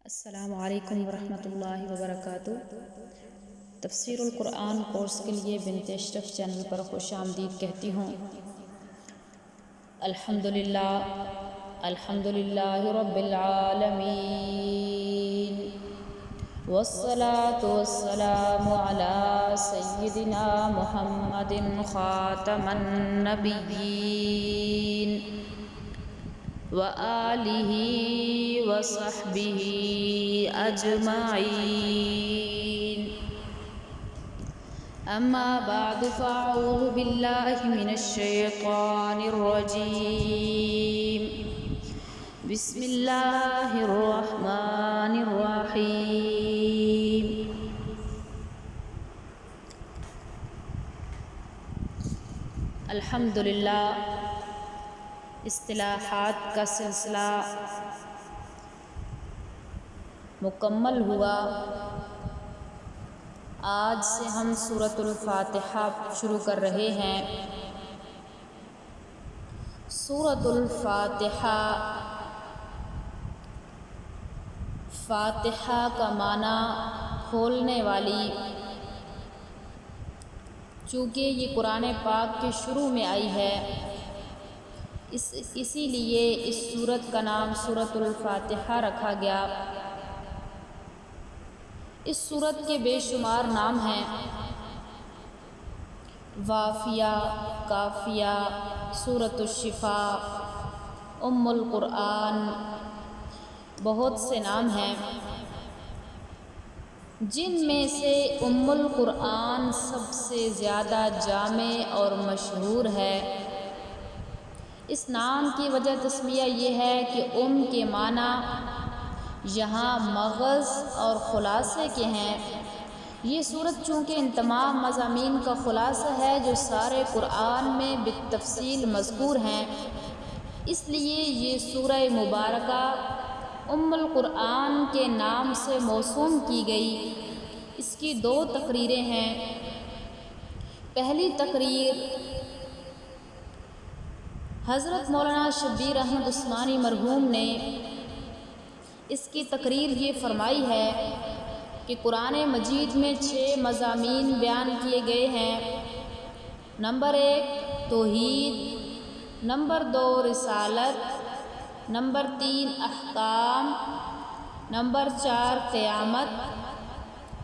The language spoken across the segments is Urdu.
السلام علیکم ورحمۃ اللہ وبرکاتہ۔ تفسیر القرآن کورس کے لیے بنت اشرف چینل پر خوش آمدید کہتی ہوں۔ الحمدللہ رب العالمین، والصلاة والسلام علی سیدنا محمد خاتم النبیین وآلہ وصحبہ اجمعین، اما بعد فاعوذ باللہ من الشیطان الرجیم، بسم اللہ الرحمن الرحیم۔ الحمدللہ اصطلاحات کا سلسلہ مکمل ہوا۔ آج سے ہم سورۃ الفاتحہ شروع کر رہے ہیں۔ سورۃ الفاتحہ، فاتحہ کا معنی کھولنے والی، چونکہ یہ قرآن پاک کے شروع میں آئی ہے، اسی لیے اس سورت کا نام سورۃ الفاتحہ رکھا گیا۔ اس سورت کے بے شمار نام ہیں: وافیہ، کافیہ، سورۃ الشفاء، ام القرآن، بہت سے نام ہیں، جن میں سے ام القرآن سب سے زیادہ جامع اور مشہور ہے۔ اس نام کی وجہ تسمیہ یہ ہے کہ ام کے معنی یہاں مغز اور خلاصے کے ہیں۔ یہ سورت چونکہ ان تمام مضامین کا خلاصہ ہے جو سارے قرآن میں بالتفصیل مذکور ہیں، اس لیے یہ سورہ مبارکہ ام القرآن کے نام سے موسوم کی گئی۔ اس کی دو تقریریں ہیں۔ پہلی تقریر حضرت مولانا شبیر احمد عثمانی مرحوم نے اس کی تقریر یہ فرمائی ہے کہ قرآن مجید میں 6 مضامین بیان کیے گئے ہیں۔ نمبر 1 توحید، نمبر 2 رسالت، نمبر 3 احکام، نمبر 4 قیامت،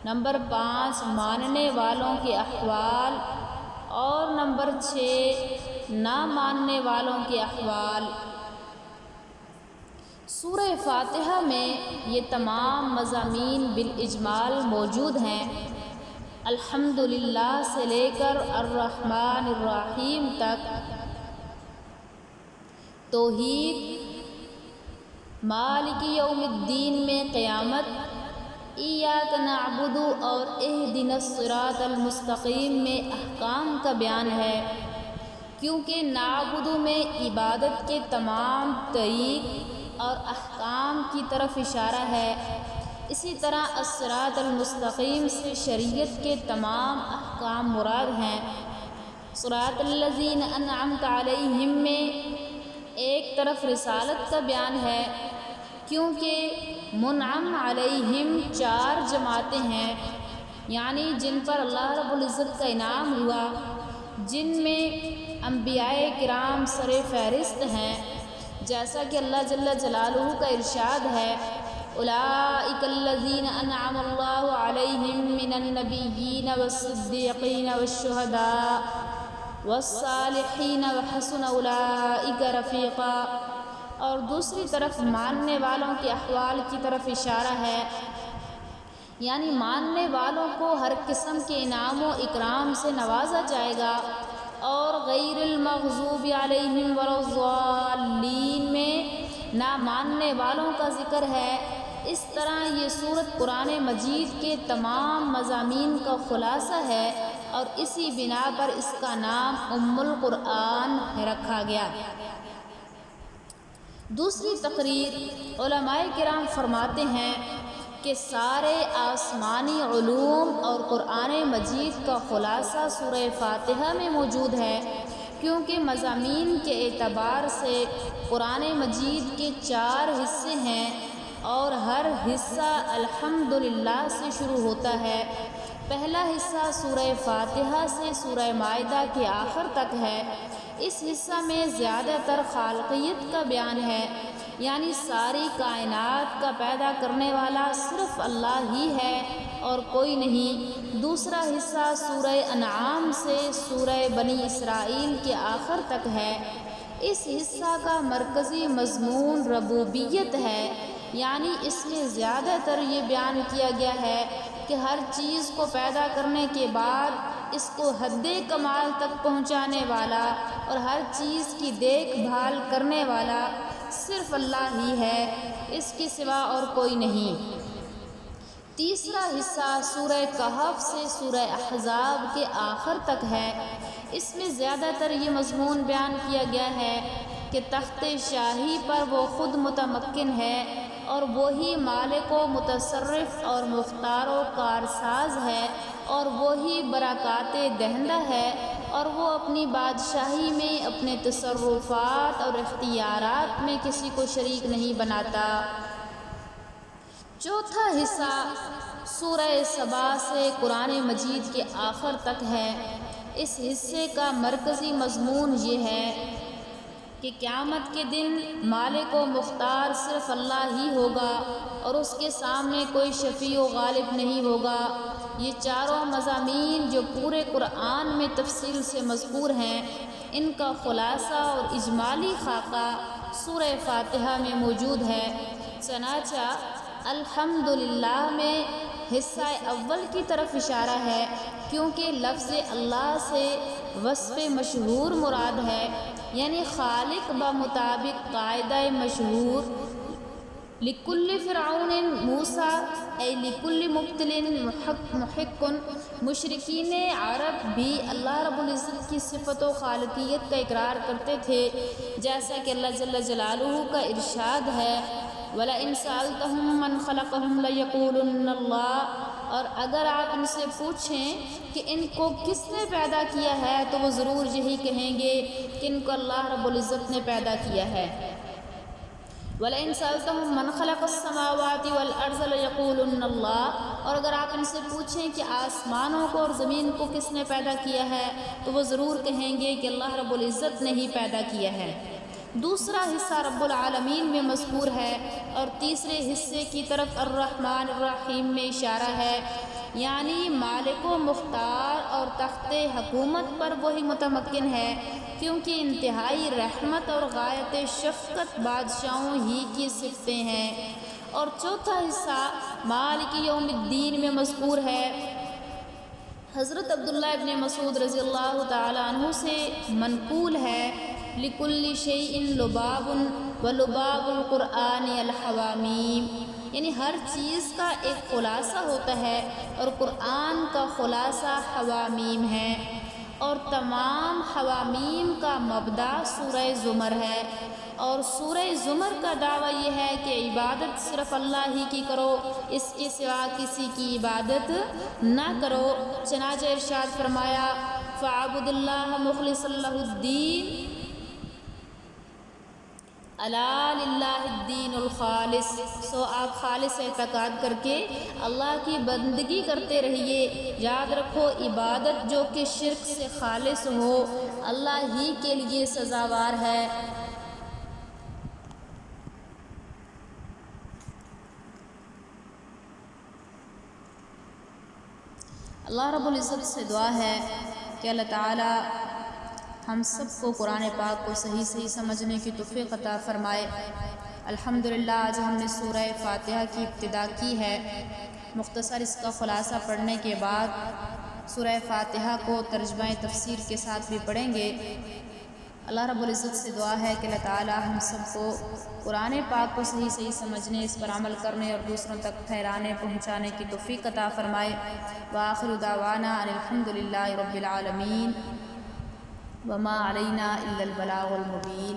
نمبر 5 ماننے والوں کے احوال، اور نمبر 6 نہ ماننے والوں کے احوال۔ سورہ فاتحہ میں یہ تمام مضامین بالاجمال موجود ہیں۔ الحمدللہ سے لے کر الرحمن الرحیم تک۔ توحید، مالک یوم الدین میں قیامت، ایاک نعبد اور اہدنا الصراط المستقیم میں احکام کا بیان ہے، کیونکہ نعبد میں عبادت کے تمام طریق اور احکام کی طرف اشارہ ہے۔ اسی طرح الصراط المستقیم سے شریعت کے تمام احکام مراد ہیں۔ صراط الذین انعمت علیہم میں ایک طرف رسالت کا بیان ہے، کیونکہ منعم علیہم 4 جماعتیں ہیں، یعنی جن پر اللہ رب العزت کا انعام ہوا، جن میں انبیاء کرام سر فہرست ہیں، جیسا کہ اللہ جل جلالہ کا ارشاد ہے: اولئک الذین انعم اللہ علیہم من النبیین والصدیقین والشہداء والصالحین وحسن اولئک رفیقا۔ اور دوسری طرف ماننے والوں کے احوال کی طرف اشارہ ہے، یعنی ماننے والوں کو ہر قسم کے انعام و اکرام سے نوازا جائے گا۔ اور غیر المغضوب علیہم ولا الضالین میں نہ ماننے والوں کا ذکر ہے۔ اس طرح یہ سورت قرآن مجید کے تمام مضامین کا خلاصہ ہے، اور اسی بنا پر اس کا نام ام القرآن رکھا گیا۔ دوسری تقریر علماء کرام فرماتے ہیں کہ سارے آسمانی علوم اور قرآن مجید کا خلاصہ سورہ فاتحہ میں موجود ہے، کیونکہ مضامین کے اعتبار سے قرآن مجید کے 4 حصے ہیں: اور ہر حصہ الحمدللہ سے شروع ہوتا ہے۔ پہلا حصہ سورہ فاتحہ سے سورہ مائدہ کے آخر تک ہے۔ اس حصہ میں زیادہ تر خالقیت کا بیان ہے، یعنی ساری کائنات کا پیدا کرنے والا صرف اللہ ہی ہے اور کوئی نہیں۔ دوسرا حصہ سورہ انعام سے سورہ بنی اسرائیل کے آخر تک ہے۔ اس حصہ کا مرکزی مضمون ربوبیت ہے، یعنی اس میں زیادہ تر یہ بیان کیا گیا ہے کہ ہر چیز کو پیدا کرنے کے بعد اس کو حد کمال تک پہنچانے والا اور ہر چیز کی دیکھ بھال کرنے والا صرف اللہ ہی ہے، اس کے سوا اور کوئی نہیں۔ تیسرا حصہ سورہ کہف سے سورہ احزاب کے آخر تک ہے۔ اس میں زیادہ تر یہ مضمون بیان کیا گیا ہے کہ تخت شاہی پر وہ خود متمکن ہے اور وہی مالک و متصرف اور مختار و کارساز ہے، اور وہی برکات دہندہ ہے، اور وہ اپنی بادشاہی میں اپنے تصرفات اور اختیارات میں کسی کو شریک نہیں بناتا۔ چوتھا حصہ سورہ سبا سے قرآن مجید کے آخر تک ہے۔ اس حصے کا مرکزی مضمون یہ ہے کہ قیامت کے دن مالک و مختار صرف اللہ ہی ہوگا اور اس کے سامنے کوئی شفیع و غالب نہیں ہوگا۔ یہ چاروں مضامین جو پورے قرآن میں تفصیل سے مذکور ہیں، ان کا خلاصہ اور اجمالی خاکہ سورہ فاتحہ میں موجود ہے۔ چنانچہ الحمدللہ میں حصہ اول کی طرف اشارہ ہے، کیونکہ لفظ اللہ سے وصف مشہور مراد ہے، یعنی خالق بمطابق قاعدہ مشہور لکل فرعون موسیٰ اے لکل مبتل محق۔ مشرکین عرب بھی اللہ رب العزت کی صفت و خالقیت کا اقرار کرتے تھے، جیسا کہ اللہ جل جلالہ کا ارشاد ہے وَلَئِن سَأَلْتَهُم مَّنْ خَلَقَهُمْ لَيَقُولُنَّ اللَّهُ۔ اور اگر آپ ان سے پوچھیں کہ ان کو کس نے پیدا کیا ہے تو وہ ضرور یہی کہیں گے کہ ان کو اللہ رب العزت نے پیدا کیا ہے۔ وَلَئِن سَأَلْتَهُم مَّنْ خَلَقَ السَّمَاوَاتِ وَالْأَرْضَ لَيَقُولُنَّ اللَّهُ۔ اور اگر آپ ان سے پوچھیں کہ آسمانوں کو اور زمین کو کس نے پیدا کیا ہے تو وہ ضرور کہیں گے کہ اللہ رب العزت نے ہی پیدا کیا ہے۔ دوسرا حصہ رب العالمین میں مذکور ہے اور تیسرے حصے کی طرف الرحمن الرحیم میں اشارہ ہے، یعنی مالک و مختار اور تخت حکومت پر وہی متمکن ہے، کیونکہ انتہائی رحمت اور غایت شفقت بادشاہوں ہی کی صفتیں ہیں۔ اور چوتھا حصہ مالک یوم الدین میں مذکور ہے۔ حضرت عبداللہ ابن مسعود رضی اللہ تعالی عنہ سے منقول ہے لِكُلِّ شَيْءٍ لُبَابٌ وَلُبَابُ الْقُرْآنِ الْحَوَامِيم، یعنی ہر چیز کا ایک خلاصہ ہوتا ہے اور قرآن کا خلاصہ حوامیم ہے، اور تمام حوامیم کا مبدأ سورہ زمر ہے، اور سورہ زمر کا دعویٰ یہ ہے کہ عبادت صرف اللہ ہی کی کرو، اس کے سوا کسی کی عبادت نہ کرو۔ چنانچہ ارشاد فرمایا فَاعْبُدِ اللَّهَ مُخْلِصًا لَهُ الدِّينَ الا للہ الدین الخالص۔ سو آپ خالص اعتقاد کر کے اللہ کی بندگی کرتے رہیے۔ یاد رکھو عبادت جو کہ شرک سے خالص ہو اللہ ہی کے لیے سزاوار ہے۔ اللہ رب العزت سے دعا ہے کہ اللہ تعالی ہم سب کو قرآن پاک کو صحیح سمجھنے کی توفیق عطا فرمائے۔ الحمدللہ آج ہم نے سورہ فاتحہ کی ابتدا کی ہے۔ مختصر اس کا خلاصہ پڑھنے کے بعد سورہ فاتحہ کو ترجمہ تفسیر کے ساتھ بھی پڑھیں گے۔ اللہ رب العزت سے دعا ہے کہ اللہ تعالی ہم سب کو قرآن پاک کو صحیح سمجھنے، اس پر عمل کرنے اور دوسروں تک پھیلانے پہنچانے کی توفیق عطا فرمائے۔ وآخر دعوانا ان الحمدللہ رب العالمین وما علینا الا البلاغ المبین۔